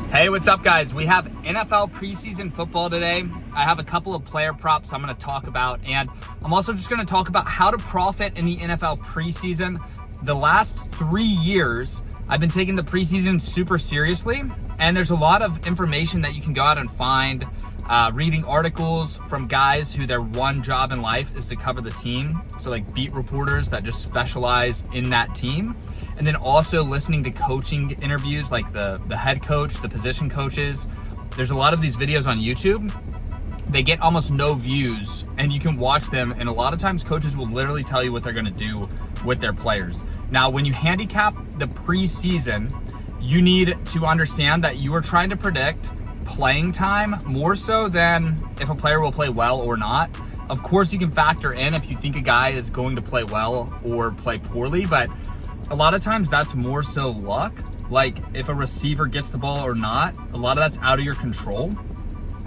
Hey, what's up, guys? We have NFL preseason football today. I have a couple of player props I'm going to talk about, and I'm also just going to talk about how to profit in the NFL preseason. The last 3 years, I've been taking the preseason super seriously, and there's a lot of information that you can go out and find, reading articles from guys who their one job in life is to cover the team. So like beat reporters that just specialize in that team. And then also listening to coaching interviews like the head coach, the position coaches. There's a lot of these videos on YouTube. They get almost no views and you can watch them. And a lot of times coaches will literally tell you what they're gonna do with their players. Now, when you handicap the preseason, you need to understand that you are trying to predict playing time more so than if a player will play well or not. Of course, you can factor in if you think a guy is going to play well or play poorly, but a lot of times that's more so luck. Like if a receiver gets the ball or not, a lot of that's out of your control.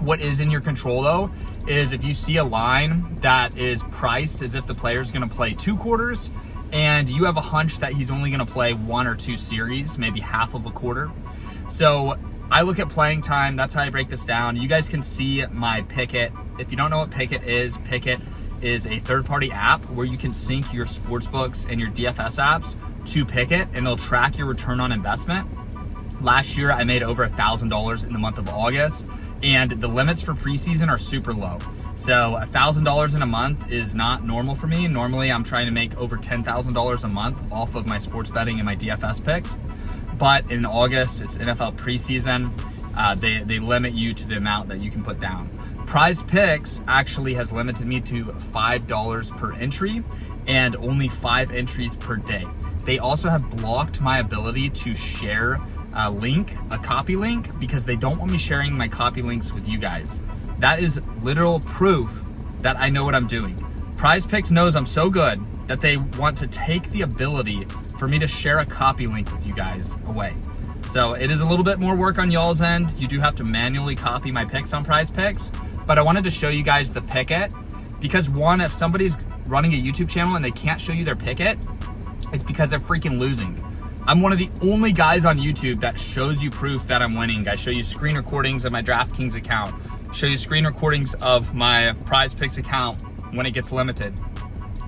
What is in your control though, is if you see a line that is priced as if the player is gonna play 2 quarters and you have a hunch that he's only gonna play 1 or 2 series, maybe half of a quarter. So I look at playing time, that's how I break this down. You guys can see my Pickett. If you don't know what Pickett is a third-party app where you can sync your sportsbooks and your DFS apps to Pickett, and they'll track your return on investment. Last year, I made over $1,000 in the month of August, and the limits for preseason are super low. So $1,000 in a month is not normal for me. Normally, I'm trying to make over $10,000 a month off of my sports betting and my DFS picks. But in August, it's NFL preseason. They limit you to the amount that you can put down. Prize Picks actually has limited me to $5 per entry and only 5 entries per day. They also have blocked my ability to share a copy link, because they don't want me sharing my copy links with you guys. That is literal proof that I know what I'm doing. Prize Picks knows I'm so good that they want to take the ability for me to share a copy link with you guys away. So it is a little bit more work on y'all's end. You do have to manually copy my picks on Prize Picks, but I wanted to show you guys the Pickett, because one, if somebody's running a YouTube channel and they can't show you their Pickett, it's because they're freaking losing. I'm one of the only guys on YouTube that shows you proof that I'm winning. I show you screen recordings of my DraftKings account, show you screen recordings of my Prize Picks account when it gets limited.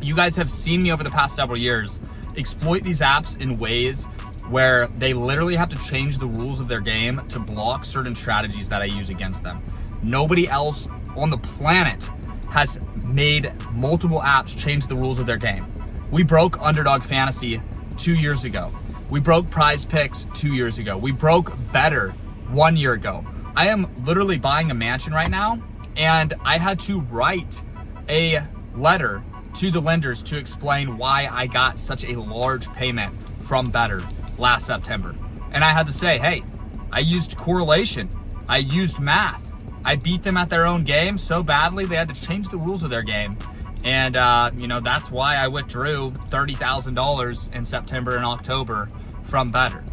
You guys have seen me over the past several years exploit these apps in ways where they literally have to change the rules of their game to block certain strategies that I use against them. Nobody else on the planet has made multiple apps change the rules of their game. We broke Underdog Fantasy 2 years ago. We broke Prize Picks 2 years ago. We broke Better 1 year ago. I am literally buying a mansion right now, and I had to write a letter to the lenders to explain why I got such a large payment from Better last September. And I had to say, hey, I used correlation. I used math. I beat them at their own game so badly they had to change the rules of their game. And that's why I withdrew $30,000 in September and October from Better.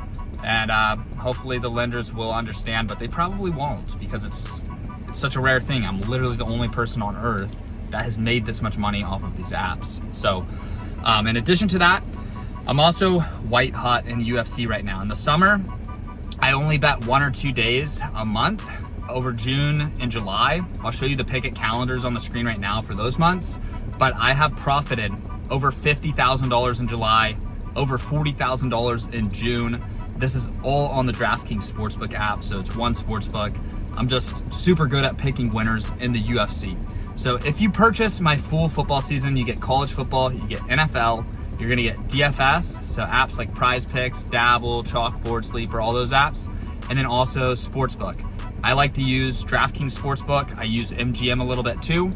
And hopefully the lenders will understand, but they probably won't, because it's such a rare thing. I'm literally the only person on earth that has made this much money off of these apps. So in addition to that, I'm also white hot in UFC right now. In the summer, I only bet 1 or 2 days a month over June and July. I'll show you the Pickett calendars on the screen right now for those months, but I have profited over $50,000 in July, over $40,000 in June. This is all on the DraftKings Sportsbook app, so it's one sportsbook. I'm just super good at picking winners in the UFC. So if you purchase my full football season, you get college football, you get NFL, you're gonna get DFS, so apps like Prize Picks, Dabble, Chalkboard, Sleeper, all those apps, and then also Sportsbook. I like to use DraftKings Sportsbook. I use MGM a little bit too.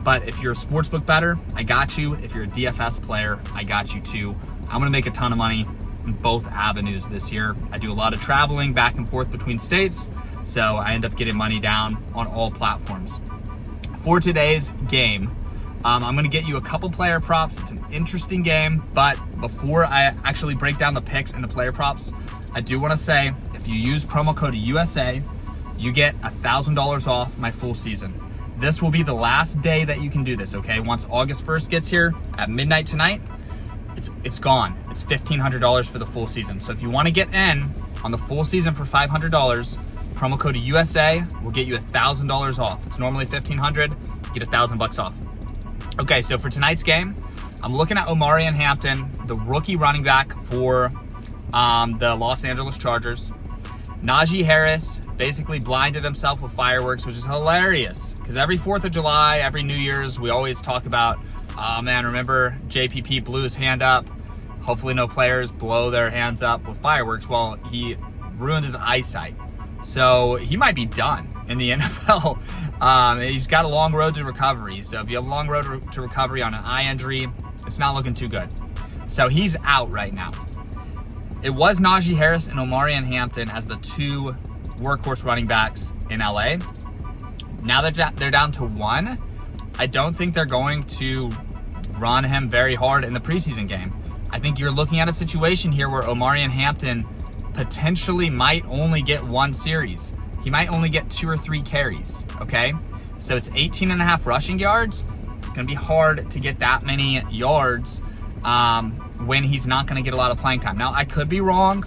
But if you're a sportsbook bettor, I got you. If you're a DFS player, I got you too. I'm gonna make a ton of money in both avenues this year. I do a lot of traveling back and forth between states, so I end up getting money down on all platforms. For today's game, I'm gonna get you a couple player props. It's an interesting game, but before I actually break down the picks and the player props, I do wanna say, if you use promo code USA, you get $1,000 off my full season. This will be the last day that you can do this, okay? Once August 1st gets here at midnight tonight, it's gone. It's $1,500 for the full season. So if you wanna get in on the full season for $500, promo code USA will get you $1,000 off. It's normally $1,500, get $1,000 off. Okay, so for tonight's game, I'm looking at Omarion Hampton, the rookie running back for the Los Angeles Chargers. Najee Harris basically blinded himself with fireworks, which is hilarious because every 4th of July, every New Year's, we always talk about, oh man, remember JPP blew his hand up. Hopefully no players blow their hands up with fireworks. Well, he ruined his eyesight. So he might be done in the NFL. He's got a long road to recovery. So if you have a long road to recovery on an eye injury, it's not looking too good. So he's out right now. It was Najee Harris and Omarion Hampton as the two workhorse running backs in LA. Now that they're down to one, I don't think they're going to run him very hard in the preseason game. I think you're looking at a situation here where Omarion Hampton potentially might only get one series. He might only get 2 or 3 carries, okay? So it's 18.5 rushing yards. It's gonna be hard to get that many yards when he's not gonna get a lot of playing time. Now, I could be wrong.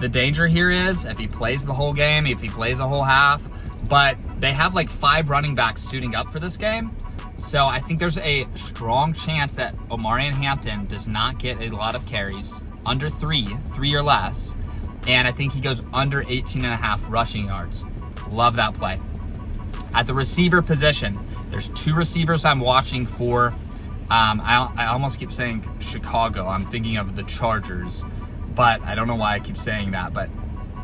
The danger here is if he plays the whole game, if he plays the whole half, but they have like 5 running backs suiting up for this game. So I think there's a strong chance that Omarion Hampton does not get a lot of carries, under 3 or less. And I think he goes under 18.5 rushing yards. Love that play. At the receiver position, there's 2 receivers I'm watching for. I almost keep saying Chicago. I'm thinking of the Chargers, but I don't know why I keep saying that. But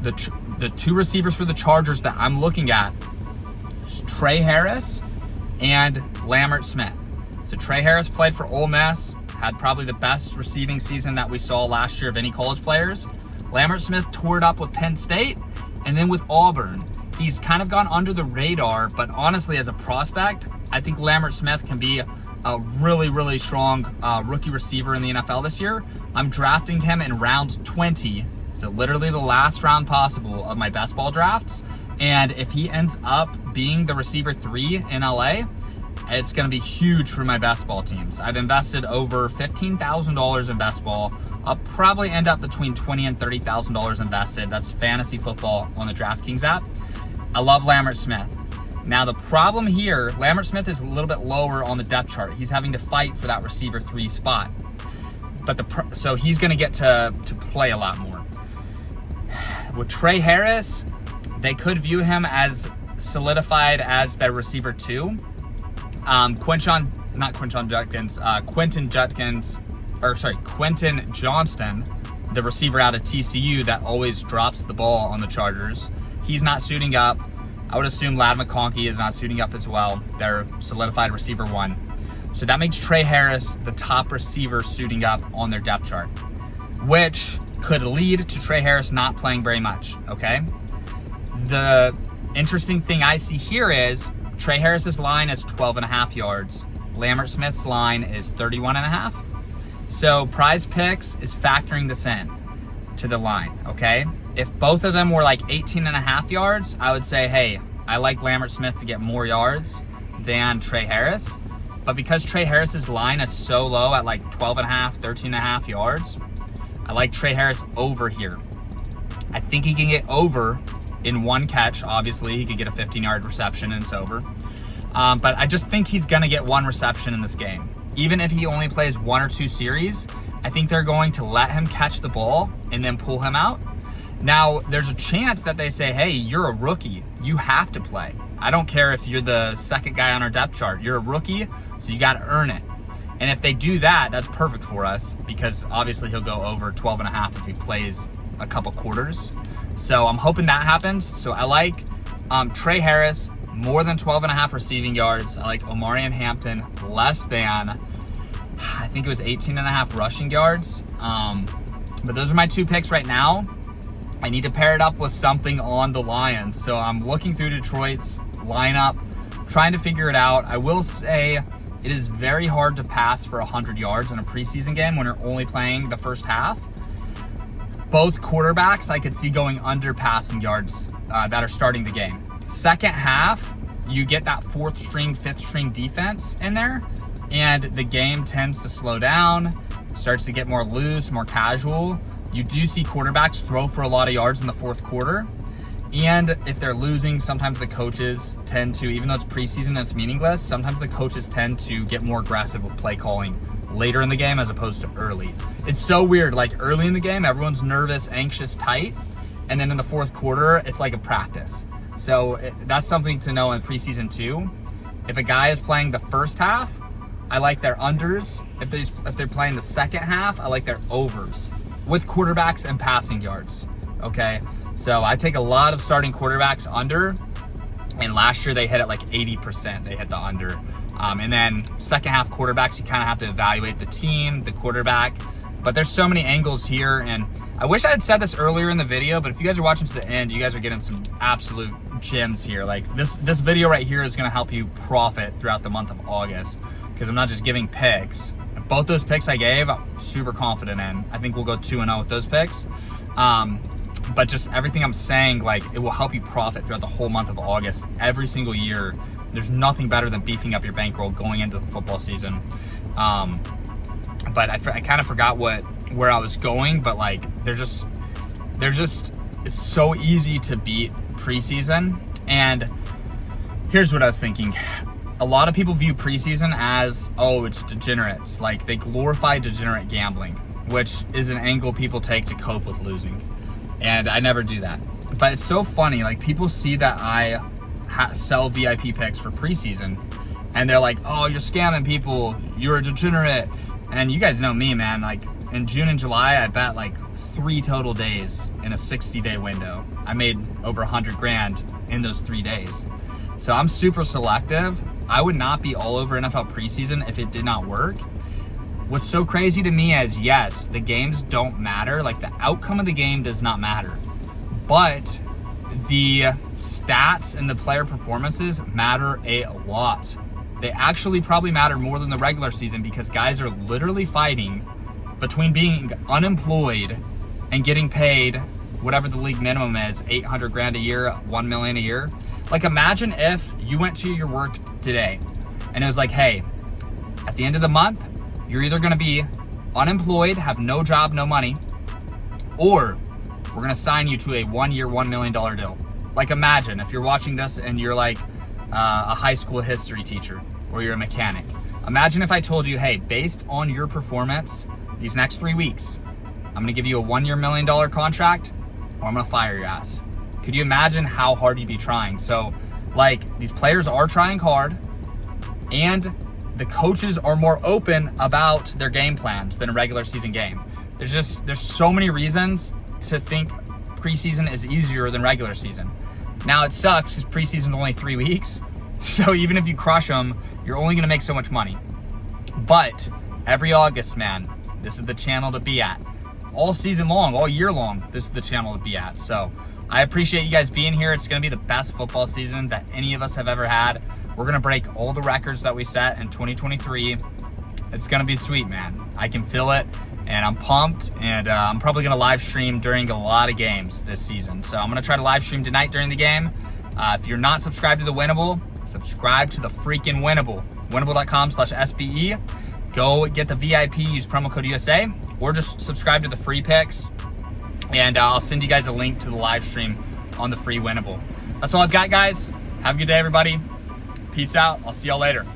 the 2 receivers for the Chargers that I'm looking at is Trey Harris and Lambert Smith. So Trey Harris played for Ole Miss, had probably the best receiving season that we saw last year of any college players. Lambert Smith tore it up with Penn State, and then with Auburn. He's kind of gone under the radar, but honestly, as a prospect, I think Lambert Smith can be a really, really strong rookie receiver in the NFL this year. I'm drafting him in round 20, so literally the last round possible of my best ball drafts. And if he ends up being the receiver 3 in LA, it's going to be huge for my best ball teams. I've invested over $15,000 in best ball. I'll probably end up between $20,000 and $30,000 invested. That's fantasy football on the DraftKings app. I love Lambert Smith. Now the problem here, Lambert Smith is a little bit lower on the depth chart. He's having to fight for that receiver 3 spot. But so he's going to get to play a lot more. With Trey Harris, they could view him as solidified as their receiver 2. Quentin Johnston, the receiver out of TCU that always drops the ball on the Chargers, he's not suiting up. I would assume Ladd McConkey is not suiting up as well. They're solidified receiver 1. So that makes Trey Harris the top receiver suiting up on their depth chart, which could lead to Trey Harris not playing very much, okay? The interesting thing I see here is Trey Harris's line is 12.5 yards. Lambert Smith's line is 31.5. So Prize Picks is factoring this in to the line, okay? If both of them were like 18.5 yards, I would say, hey, I like Lambert Smith to get more yards than Trey Harris. But because Trey Harris's line is so low at like 12.5, 13.5 yards, I like Trey Harris over here. I think he can get over in one catch. Obviously, he could get a 15-yard reception and it's over. But I just think he's going to get 1 reception in this game. Even if he only plays 1 or 2 series, I think they're going to let him catch the ball and then pull him out. Now, there's a chance that they say, hey, you're a rookie. You have to play. I don't care if you're the second guy on our depth chart. You're a rookie, so you got to earn it. And if they do that, that's perfect for us because obviously he'll go over 12.5 if he plays a couple quarters. So I'm hoping that happens. So I like Trey Harris, more than 12.5 receiving yards. I like Omarion Hampton, less than, I think it was 18.5 rushing yards. But those are my 2 picks right now. I need to pair it up with something on the Lions. So I'm looking through Detroit's lineup, trying to figure it out. I will say it is very hard to pass for 100 yards in a preseason game when you're only playing the first half. Both quarterbacks I could see going under passing yards that are starting the game. Second half, you get that 4th string, 5th string defense in there, and the game tends to slow down, starts to get more loose, more casual. You do see quarterbacks throw for a lot of yards in the 4th quarter. And if they're losing, sometimes the coaches tend to, even though it's preseason and it's meaningless, sometimes the coaches tend to get more aggressive with play calling later in the game as opposed to early. It's so weird. Like early in the game, everyone's nervous, anxious, tight. And then in the fourth quarter, it's like a practice. So that's something to know in preseason too. If a guy is playing the first half, I like their unders. If they're playing the second half, I like their overs with quarterbacks and passing yards, okay? So I take a lot of starting quarterbacks under, and last year they hit it like 80%. They hit the under. And then second half quarterbacks, you kind of have to evaluate the team, the quarterback. But there's so many angles here, and I wish I had said this earlier in the video, but if you guys are watching to the end, you guys are getting some absolute gems here. Like this video right here is gonna help you profit throughout the month of August, because I'm not just giving picks. Both those picks I gave, I'm super confident in. I think we'll go 2-0 with those picks. But just everything I'm saying, like, it will help you profit throughout the whole month of August. Every single year, there's nothing better than beefing up your bankroll going into the football season. But I kind of forgot where I was going, but like, it's so easy to beat preseason. And here's what I was thinking. A lot of people view preseason as, oh, it's degenerates. Like, they glorify degenerate gambling, which is an angle people take to cope with losing. And I never do that. But it's so funny, like, people see that I sell VIP picks for preseason, and they're like, oh, you're scamming people, you're a degenerate. And you guys know me, man. Like, in June and July, I bet like 3 total days in a 60-day window. I made over 100 grand in those 3 days. So I'm super selective. I would not be all over NFL preseason if it did not work. What's so crazy to me is, yes, the games don't matter. Like, the outcome of the game does not matter. But the stats and the player performances matter a lot. They actually probably matter more than the regular season, because guys are literally fighting between being unemployed and getting paid whatever the league minimum is, 800 grand a year, 1 million a year. Like, imagine if you went to your work today and it was like, hey, at the end of the month, you're either gonna be unemployed, have no job, no money, or we're gonna sign you to a 1-year, $1 million deal. Like, imagine if you're watching this and you're like a high school history teacher, or you're a mechanic. Imagine if I told you, hey, based on your performance these next 3 weeks, I'm gonna give you a 1-year, $1 million contract, or I'm gonna fire your ass. Could you imagine how hard you'd be trying? So, like, these players are trying hard, and the coaches are more open about their game plans than a regular season game. There's so many reasons to think preseason is easier than regular season. Now, it sucks because preseason is only 3 weeks. So even if you crush them, you're only gonna make so much money. But every August, man, this is the channel to be at. All season long, all year long, this is the channel to be at. So I appreciate you guys being here. It's gonna be the best football season that any of us have ever had. We're gonna break all the records that we set in 2023. It's gonna be sweet, man. I can feel it, and I'm pumped, and I'm probably gonna live stream during a lot of games this season. So I'm gonna try to live stream tonight during the game. If you're not subscribed to the Winnable, subscribe to the freaking Winnable. Winnable.com/SBE. Go get the VIP, use promo code USA, or just subscribe to the free picks, and I'll send you guys a link to the live stream on the free Winnable. That's all I've got, guys. Have a good day, everybody. Peace out. I'll see y'all later.